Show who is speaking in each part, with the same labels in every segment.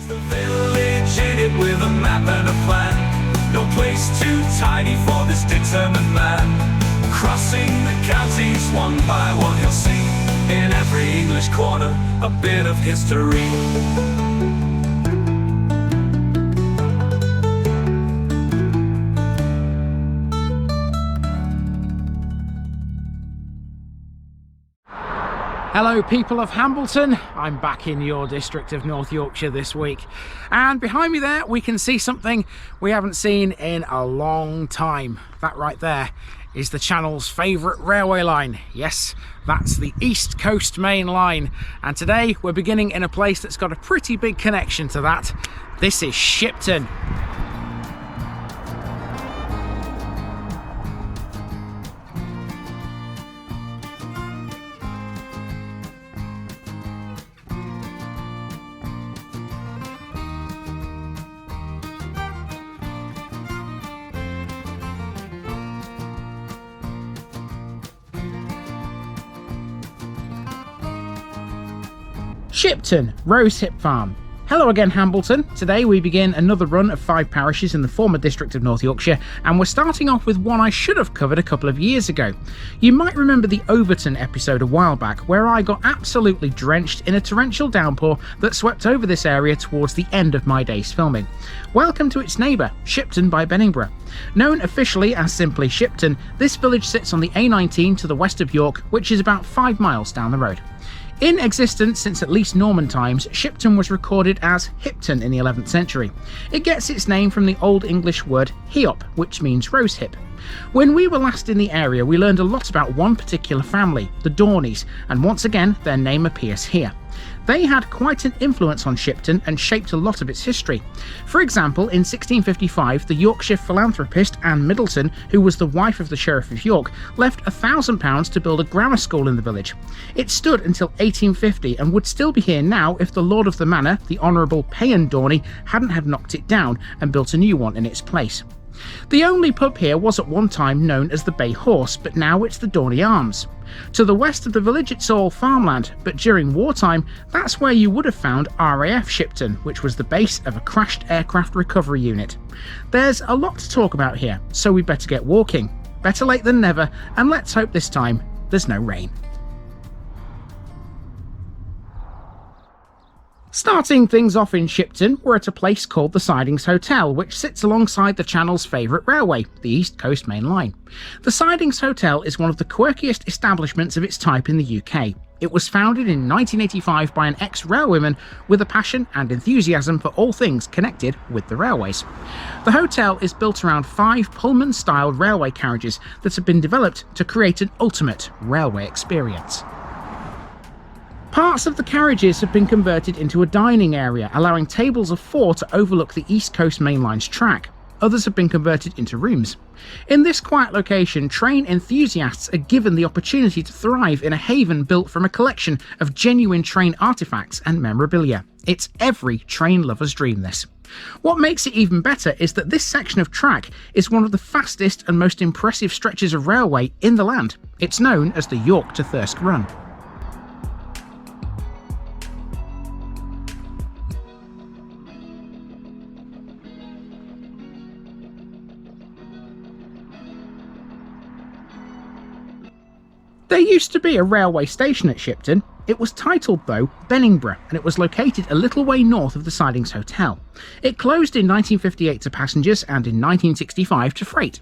Speaker 1: The village in it with a map and a plan. No place too tiny for this determined man. Crossing the counties one by one, you'll see in every English corner a bit of history.
Speaker 2: Hello people of Hambleton, I'm back in your district of North Yorkshire this week, and behind me there we can see something we haven't seen in a long time. That right there is the channel's favourite railway line. Yes, that's the East Coast Main Line, and today we're beginning in a place that's got a pretty big connection to that. This is Shipton. Shipton, Rosehip Farm. Hello again Hambleton. Today we begin another run of 5 parishes in the former district of North Yorkshire, and we're starting off with one I should have covered a couple of years ago. You might remember the Overton episode a while back where I got absolutely drenched in a torrential downpour that swept over this area towards the end of my day's filming. Welcome to its neighbour, Shipton by Benningborough. Known officially as simply Shipton, this village sits on the A19 to the west of York, which is about 5 miles down the road. In existence since at least Norman times, Shipton was recorded as Hipton in the 11th century. It gets its name from the Old English word hiop, which means rosehip. When we were last in the area, we learned a lot about one particular family, the Dawnays, and once again their name appears here. They had quite an influence on Shipton and shaped a lot of its history. For example, in 1655, the Yorkshire philanthropist Anne Middleton, who was the wife of the Sheriff of York, left £1,000 to build a grammar school in the village. It stood until 1850 and would still be here now if the Lord of the Manor, the Honourable Payan Dawnay, hadn't have knocked it down and built a new one in its place. The only pub here was at one time known as the Bay Horse, but now it's the Dawnay Arms. To the west of the village it's all farmland, but during wartime that's where you would have found RAF Shipton, which was the base of a crashed aircraft recovery unit. There's a lot to talk about here, so we better get walking. Better late than never, and let's hope this time there's no rain. Starting things off in Shipton, we're at a place called the Sidings Hotel, which sits alongside the channel's favourite railway, the East Coast Main Line. The Sidings Hotel is one of the quirkiest establishments of its type in the UK. It was founded in 1985 by an ex-railwayman with a passion and enthusiasm for all things connected with the railways. The hotel is built around 5 Pullman-style railway carriages that have been developed to create an ultimate railway experience. Parts of the carriages have been converted into a dining area, allowing tables of 4 to overlook the East Coast Main Line's track. Others have been converted into rooms. In this quiet location, train enthusiasts are given the opportunity to thrive in a haven built from a collection of genuine train artefacts and memorabilia. It's every train lover's dream, this. What makes it even better is that this section of track is one of the fastest and most impressive stretches of railway in the land. It's known as the York to Thirsk Run. There used to be a railway station at Shipton. It was titled, though, Benningborough, and it was located a little way north of the Sidings Hotel. It closed in 1958 to passengers and in 1965 to freight.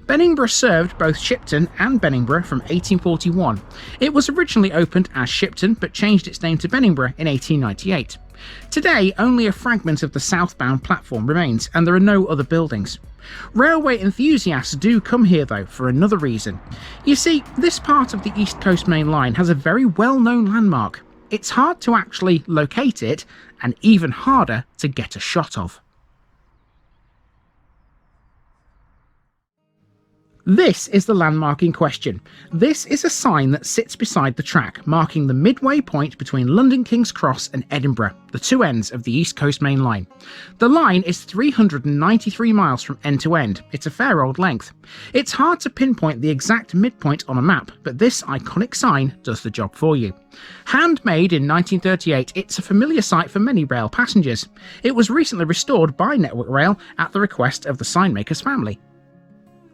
Speaker 2: Benningborough served both Shipton and Benningborough from 1841. It was originally opened as Shipton but changed its name to Benningborough in 1898. Today, only a fragment of the southbound platform remains, and there are no other buildings. Railway enthusiasts do come here though for another reason. You see, this part of the East Coast Main Line has a very well-known landmark. It's hard to actually locate it, and even harder to get a shot of. This is the landmark in question. This is a sign that sits beside the track, marking the midway point between London King's Cross and Edinburgh, the two ends of the East Coast Main Line. The line is 393 miles from end to end. It's a fair old length. It's hard to pinpoint the exact midpoint on a map, but this iconic sign does the job for you. Handmade in 1938, it's a familiar sight for many rail passengers. It was recently restored by Network Rail at the request of the signmaker's family.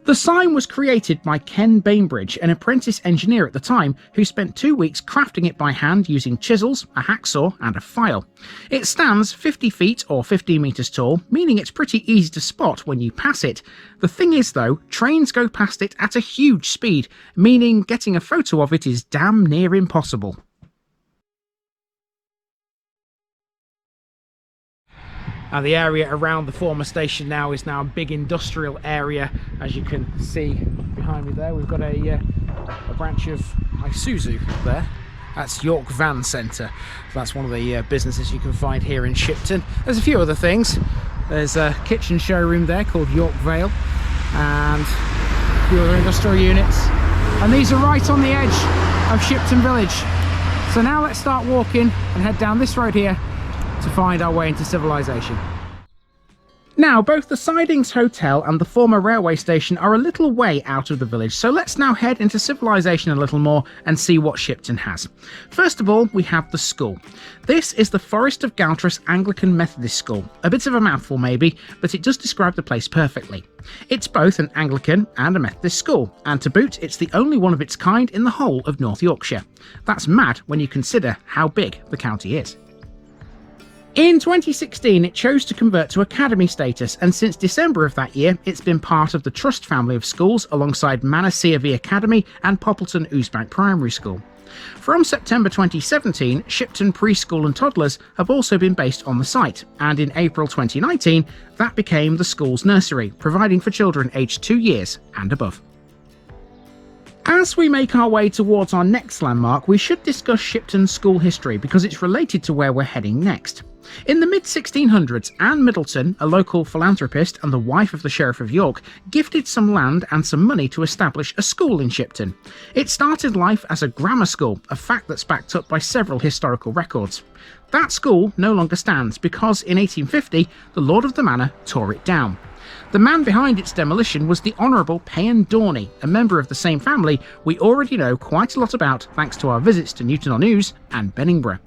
Speaker 2: The sign was created by Ken Bainbridge, an apprentice engineer at the time, who spent 2 weeks crafting it by hand using chisels, a hacksaw and a file. It stands 50 feet or 15 metres tall, meaning it's pretty easy to spot when you pass it. The thing is though, trains go past it at a huge speed, meaning getting a photo of it is damn near impossible. The area around the former station now is now a big industrial area. As you can see behind me there, we've got a branch of Isuzu there. That's York Van Centre. So that's one of the businesses you can find here in Shipton. There's a few other things. There's a kitchen showroom there called York Vale, and a few other industrial units. And these are right on the edge of Shipton Village. So now let's start walking and head down this road here to find our way into civilization. Now, both the Sidings Hotel and the former railway station are a little way out of the village, so let's now head into civilization a little more and see what Shipton has. First of all, we have the school. This is the Forest of Galtres Anglican Methodist School. A bit of a mouthful maybe, but it does describe the place perfectly. It's both an Anglican and a Methodist school, and to boot, it's the only one of its kind in the whole of North Yorkshire. That's mad when you consider how big the county is. In 2016, it chose to convert to academy status, and since December of that year, it's been part of the Trust family of schools alongside Manasea V Academy and Poppleton Ousbank Primary School. From September 2017, Shipton Preschool and Toddlers have also been based on the site, and in April 2019, that became the school's nursery, providing for children aged 2 years and above. As we make our way towards our next landmark, we should discuss Shipton's school history because it's related to where we're heading next. In the mid-1600s, Anne Middleton, a local philanthropist and the wife of the Sheriff of York, gifted some land and some money to establish a school in Shipton. It started life as a grammar school, a fact that's backed up by several historical records. That school no longer stands because in 1850, the Lord of the Manor tore it down. The man behind its demolition was the Honourable Payan Dawnay, a member of the same family we already know quite a lot about thanks to our visits to Newton-on-Ouse and Benningborough.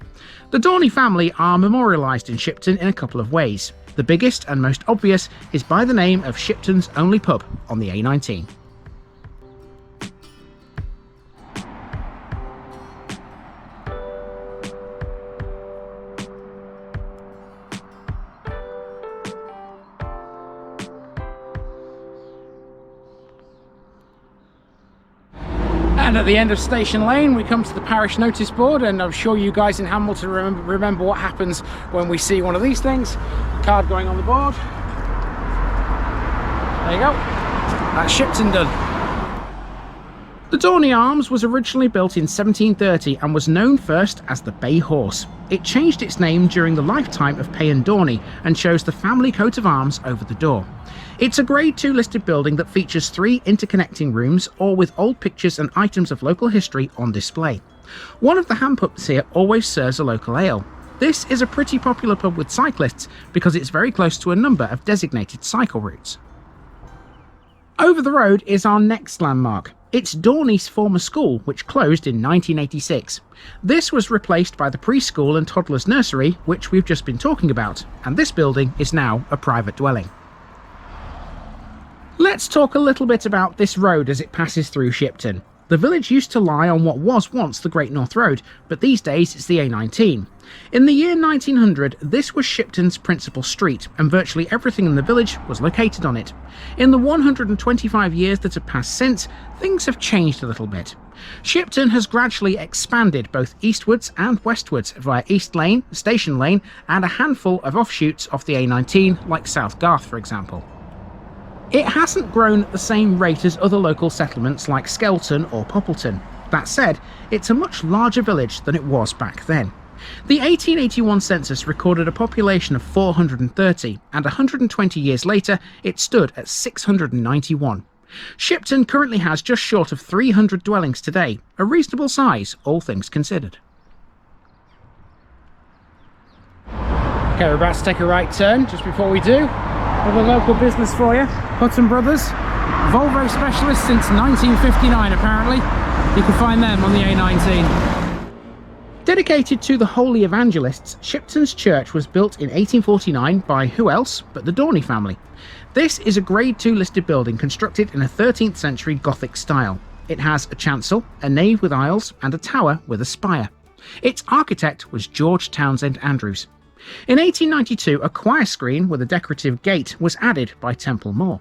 Speaker 2: The Dawnay family are memorialised in Shipton in a couple of ways. The biggest and most obvious is by the name of Shipton's only pub on the A19. And at the end of Station Lane, we come to the parish notice board, and I'm sure you guys in Hambleton remember what happens when we see one of these things. Card going on the board. There you go. That's Shipton done. The Dawnay Arms was originally built in 1730 and was known first as the Bay Horse. It changed its name during the lifetime of Payan Dawnay and shows the family coat of arms over the door. It's a Grade 2 listed building that features 3 interconnecting rooms, all with old pictures and items of local history on display. One of the hand pubs here always serves a local ale. This is a pretty popular pub with cyclists because it's very close to a number of designated cycle routes. Over the road is our next landmark. It's Dawnay's former school, which closed in 1986. This was replaced by the preschool and toddlers nursery, which we've just been talking about, and this building is now a private dwelling. Let's talk a little bit about this road as it passes through Shipton. The village used to lie on what was once the Great North Road, but these days it's the A19. In the year 1900, this was Shipton's principal street, and virtually everything in the village was located on it. In the 125 years that have passed since, things have changed a little bit. Shipton has gradually expanded both eastwards and westwards via East Lane, Station Lane, and a handful of offshoots off the A19, like South Garth for example. It hasn't grown at the same rate as other local settlements like Skelton or Poppleton. That said, it's a much larger village than it was back then. The 1881 census recorded a population of 430, and 120 years later it stood at 691. Shipton currently has just short of 300 dwellings today, a reasonable size, all things considered. Okay, we're about to take a right turn. Just before we do, we have a local business for you. Hutton Brothers, Volvo specialists since 1959 apparently. You can find them on the A19. Dedicated to the Holy Evangelists, Shipton's church was built in 1849 by who else but the Dawnay family. This is a Grade 2 listed building constructed in a 13th century Gothic style. It has a chancel, a nave with aisles, and a tower with a spire. Its architect was George Townsend Andrews. In 1892, a choir screen with a decorative gate was added by Temple Moor.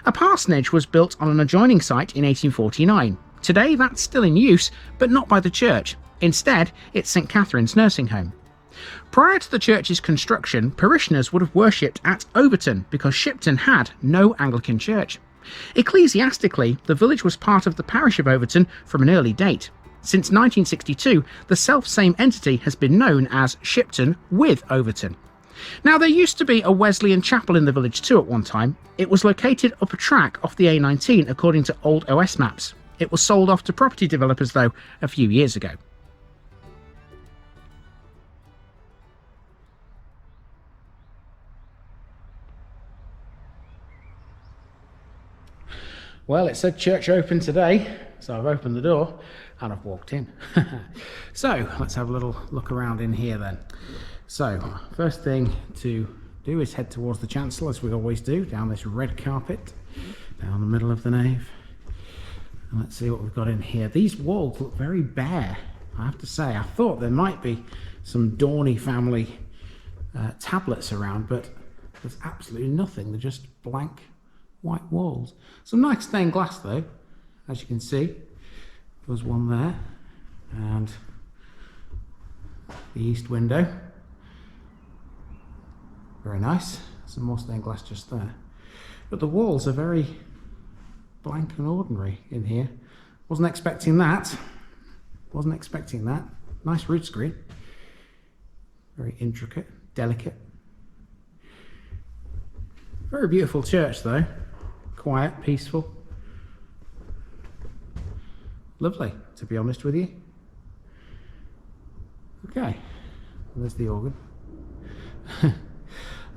Speaker 2: A parsonage was built on an adjoining site in 1849. Today that's still in use, but not by the church. Instead, it's St Catherine's nursing home. Prior to the church's construction, parishioners would have worshipped at Overton because Shipton had no Anglican church. Ecclesiastically, the village was part of the parish of Overton from an early date. Since 1962, the self-same entity has been known as Shipton with Overton. Now, there used to be a Wesleyan chapel in the village too at one time. It was located up a track off the A19 according to old OS maps. It was sold off to property developers though a few years ago. Well, it said church open today, so I've opened the door and I've walked in. So let's have a little look around in here then. So first thing to do is head towards the chancel, as we always do, down this red carpet, down the middle of the nave. And let's see what we've got in here. These walls look very bare, I have to say. I thought there might be some Dawnay family tablets around, but there's absolutely nothing. They're just blank white walls. Some nice stained glass though, as you can see. There's one there, and the east window. Very nice. Some more stained glass just there. But the walls are very blank and ordinary in here. Wasn't expecting that. Wasn't expecting that. Nice rood screen. Very intricate, delicate. Very beautiful church though. Quiet, peaceful. Lovely, to be honest with you. Okay, there's the organ.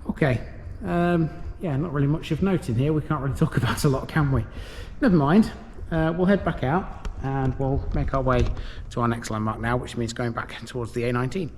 Speaker 2: Okay, yeah, not really much of note in here. We can't really talk about a lot, can we? Never mind. We'll head back out and we'll make our way to our next landmark now, which means going back towards the A19.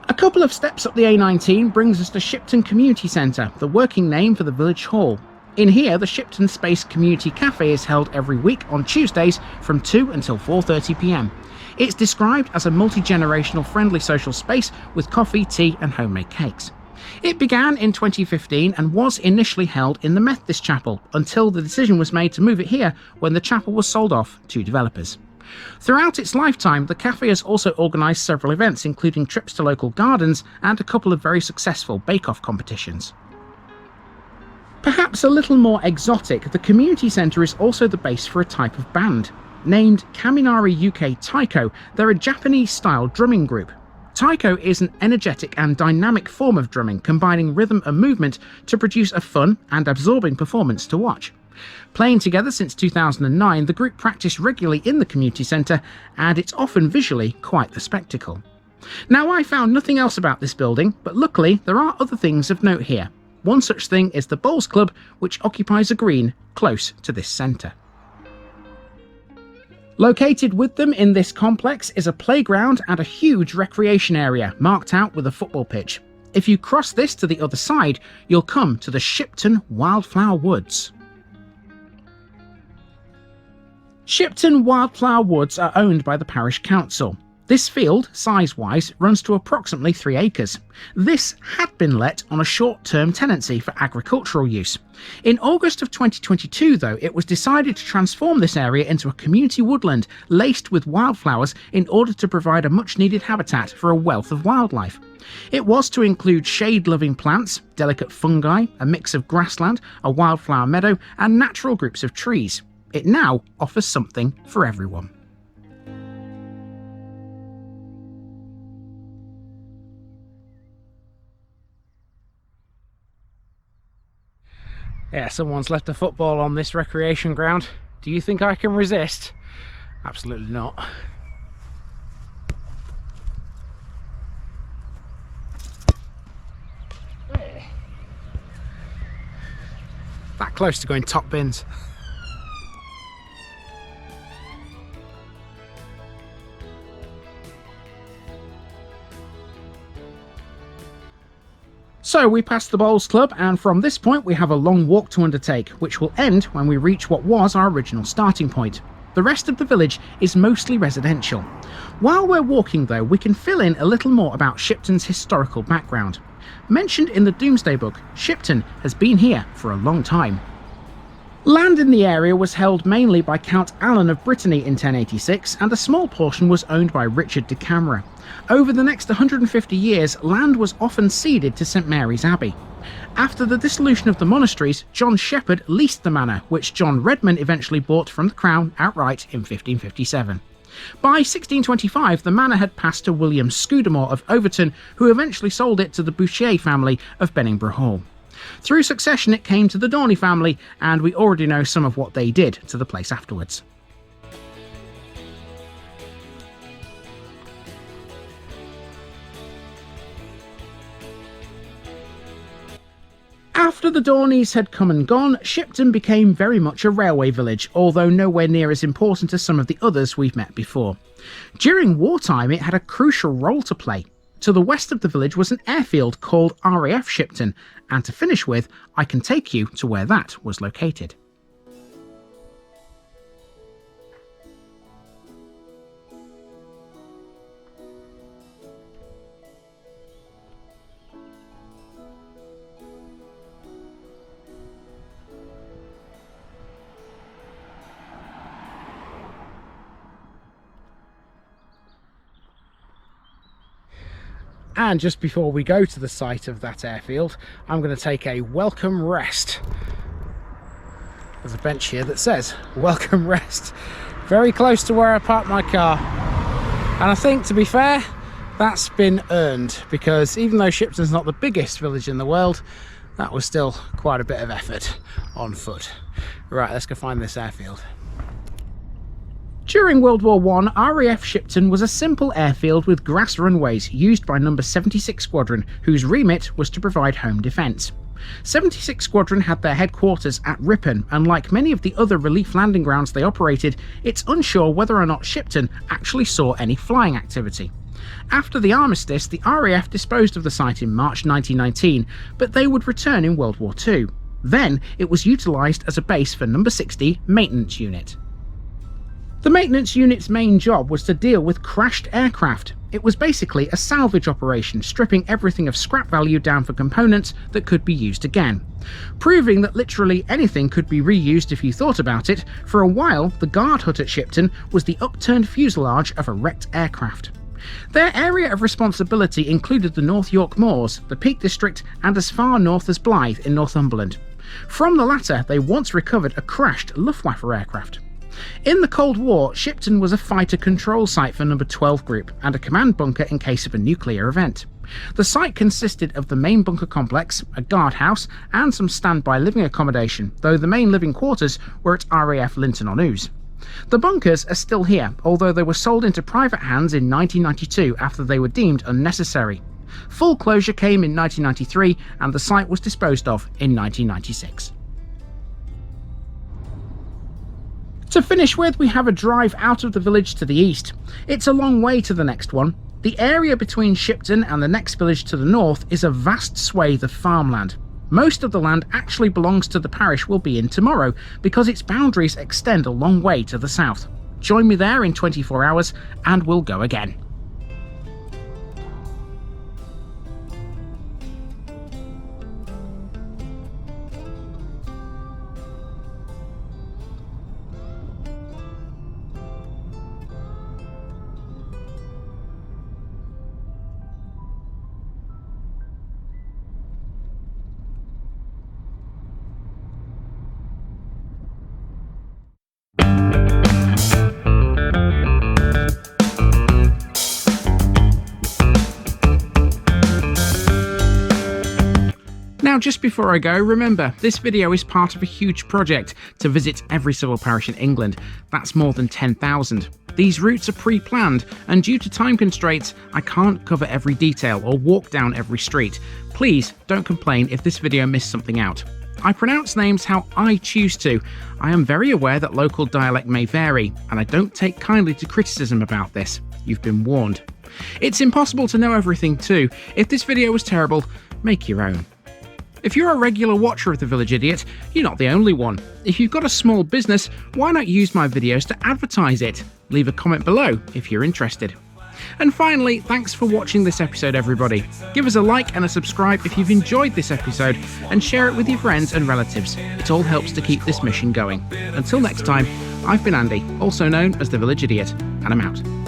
Speaker 2: A couple of steps up the A19 brings us to Shipton Community Centre, the working name for the village hall. In here, the Shipton Space Community Café is held every week on Tuesdays from 2 until 4:30 p.m. It's described as a multi-generational friendly social space with coffee, tea and homemade cakes. It began in 2015 and was initially held in the Methodist Chapel until the decision was made to move it here when the chapel was sold off to developers. Throughout its lifetime, the cafe has also organised several events, including trips to local gardens and a couple of very successful bake-off competitions. Perhaps a little more exotic, the community centre is also the base for a type of band. Named Kaminari UK Taiko, they're a Japanese-style drumming group. Taiko is an energetic and dynamic form of drumming, combining rhythm and movement to produce a fun and absorbing performance to watch. Playing together since 2009, the group practice regularly in the community centre, and it's often visually quite the spectacle. Now, I found nothing else about this building, but luckily there are other things of note here. One such thing is the Bowls Club, which occupies a green close to this centre. Located with them in this complex is a playground and a huge recreation area marked out with a football pitch. If you cross this to the other side, you'll come to the Shipton Wildflower Woods. Shipton Wildflower Woods are owned by the parish council. This field, size-wise, runs to approximately 3 acres. This had been let on a short-term tenancy for agricultural use. In August of 2022, though, it was decided to transform this area into a community woodland laced with wildflowers in order to provide a much-needed habitat for a wealth of wildlife. It was to include shade-loving plants, delicate fungi, a mix of grassland, a wildflower meadow, and natural groups of trees. It now offers something for everyone. Yeah, someone's left a football on this recreation ground. Do you think I can resist? Absolutely not. That close to going top bins. So we passed the Bowls Club, and from this point we have a long walk to undertake, which will end when we reach what was our original starting point. The rest of the village is mostly residential. While we're walking though, we can fill in a little more about Shipton's historical background. Mentioned in the Domesday Book, Shipton has been here for a long time. Land in the area was held mainly by Count Alan of Brittany in 1086, and a small portion was owned by Richard de Camera. Over the next 150 years, land was often ceded to St Mary's Abbey. After the dissolution of the monasteries, John Shepherd leased the manor, which John Redman eventually bought from the Crown outright in 1557. By 1625, the manor had passed to William Scudamore of Overton, who eventually sold it to the Boucher family of Benningborough Hall. Through succession it came to the Dawnay family, and we already know some of what they did to the place afterwards. After the Dawneys had come and gone, Shipton became very much a railway village, although nowhere near as important as some of the others we've met before. During wartime it had a crucial role to play. To the west of the village was an airfield called RAF Shipton, and to finish with, I can take you to where that was located. And just before we go to the site of that airfield, I'm going to take a welcome rest. There's a bench here that says welcome rest, very close to where I parked my car. And I think, to be fair, that's been earned, because even though Shipton's not the biggest village in the world, that was still quite a bit of effort on foot. Right, let's go find this airfield. During World War I, RAF Shipton was a simple airfield with grass runways used by No. 76 Squadron, whose remit was to provide home defence. 76 Squadron had their headquarters at Ripon, and like many of the other relief landing grounds they operated, it's unsure whether or not Shipton actually saw any flying activity. After the armistice, the RAF disposed of the site in March 1919, but they would return in World War II. Then it was utilised as a base for No. 60 Maintenance Unit. The maintenance unit's main job was to deal with crashed aircraft. It was basically a salvage operation, stripping everything of scrap value down for components that could be used again. Proving that literally anything could be reused if you thought about it, for a while the guard hut at Shipton was the upturned fuselage of a wrecked aircraft. Their area of responsibility included the North York Moors, the Peak District, and as far north as Blyth in Northumberland. From the latter, they once recovered a crashed Luftwaffe aircraft. In the Cold War, Shipton was a fighter control site for No. 12 Group and a command bunker in case of a nuclear event. The site consisted of the main bunker complex, a guardhouse, and some standby living accommodation, though the main living quarters were at RAF Linton-on-Ouse. The bunkers are still here, although they were sold into private hands in 1992 after they were deemed unnecessary. Full closure came in 1993, and the site was disposed of in 1996. To finish with, we have a drive out of the village to the east. It's a long way to the next one. The area between Shipton and the next village to the north is a vast swathe of farmland. Most of the land actually belongs to the parish we'll be in tomorrow, because its boundaries extend a long way to the south. Join me there in 24 hours and we'll go again. Now, just before I go, remember, this video is part of a huge project to visit every civil parish in England. That's more than 10,000. These routes are pre-planned, and due to time constraints, I can't cover every detail or walk down every street. Please don't complain if this video missed something out. I pronounce names how I choose to. I am very aware that local dialect may vary, and I don't take kindly to criticism about this. You've been warned. It's impossible to know everything too. If this video was terrible, make your own. If you're a regular watcher of The Village Idiot, you're not the only one. If you've got a small business, why not use my videos to advertise it? Leave a comment below if you're interested. And finally, thanks for watching this episode, everybody. Give us a like and a subscribe if you've enjoyed this episode, and share it with your friends and relatives. It all helps to keep this mission going. Until next time, I've been Andy, also known as The Village Idiot, and I'm out.